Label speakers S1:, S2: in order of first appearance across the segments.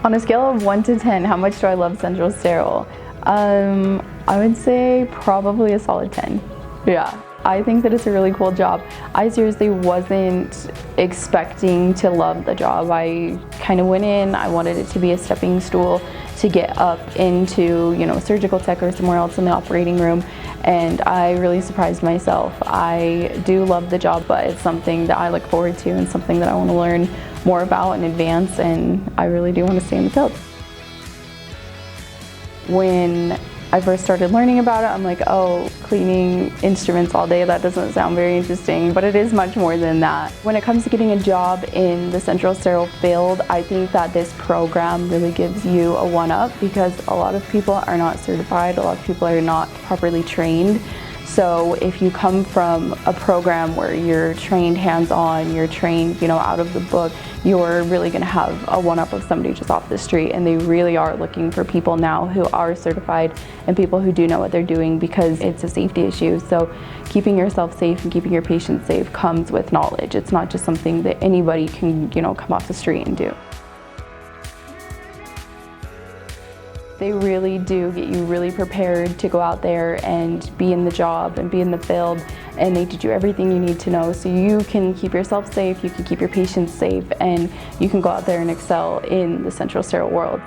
S1: On a scale of 1 to 10, how much do I love Central Sterile? I would say probably a solid 10. Yeah, I think that it's a really cool job. I seriously wasn't expecting to love the job. I kind of went in, I wanted it to be a stepping stool to get up into, surgical tech or somewhere else in the operating room, and I really surprised myself. I do love the job, but it's something that I look forward to and something that I want to learn more about and advance, and I really do want to stay in the field. When I first started learning about it, I'm like, oh, cleaning instruments all day, that doesn't sound very interesting, but it is much more than that. When it comes to getting a job in the Central Sterile field, I think that this program really gives you a one-up because a lot of people are not certified, a lot of people are not properly trained. So if you come from a program where you're trained hands-on, you're trained, out of the book, you're really going to have a one-up of somebody just off the street, and they really are looking for people now who are certified and people who do know what they're doing because it's a safety issue. So keeping yourself safe and keeping your patients safe comes with knowledge. It's not just something that anybody can, come off the street and do. They really do get you really prepared to go out there and be in the job and be in the field, and they teach you everything you need to know so you can keep yourself safe, you can keep your patients safe, and you can go out there and excel in the Central Sterile world.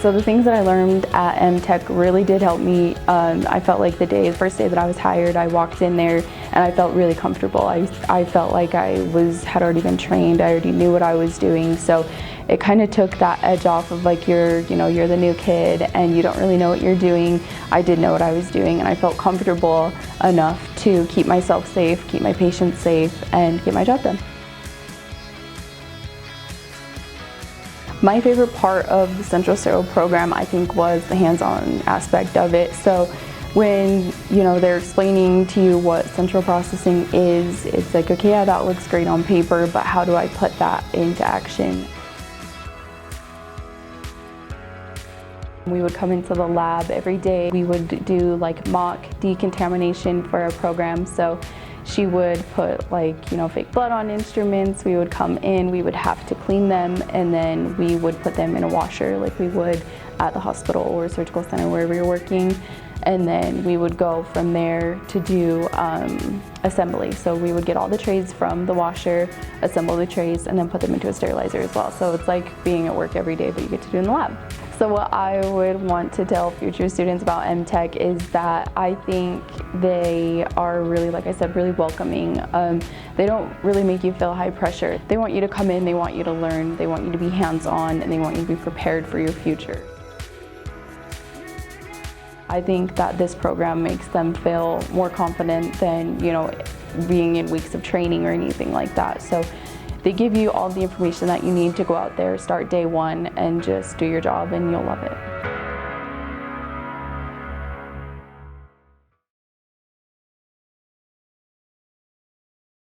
S1: So the things that I learned at MTECH really did help me. I felt like the first day that I was hired, I walked in there and I felt really comfortable. I felt like I had already been trained, I already knew what I was doing. So it kind of took that edge off of like you're the new kid and you don't really know what you're doing. I did know what I was doing and I felt comfortable enough to keep myself safe, keep my patients safe, and get my job done. My favorite part of the Central Sterile program, I think, was the hands-on aspect of it. So when they're explaining to you what central processing is, it's like, okay, yeah, that looks great on paper, but how do I put that into action? We would come into the lab every day. We would do like mock decontamination for our program. So she would put fake blood on instruments. We would come in, we would have to clean them, and then we would put them in a washer like we would at the hospital or surgical center wherever you're working. And then we would go from there to do assembly. So we would get all the trays from the washer, assemble the trays, and then put them into a sterilizer as well. So it's like being at work every day, but you get to do in the lab. So what I would want to tell future students about MTECH is that I think they are really, like I said, really welcoming. They don't really make you feel high pressure. They want you to come in, they want you to learn, they want you to be hands-on, and they want you to be prepared for your future. I think that this program makes them feel more confident than, being in weeks of training or anything like that. So they give you all the information that you need to go out there, start day one, and just do your job, and you'll love it.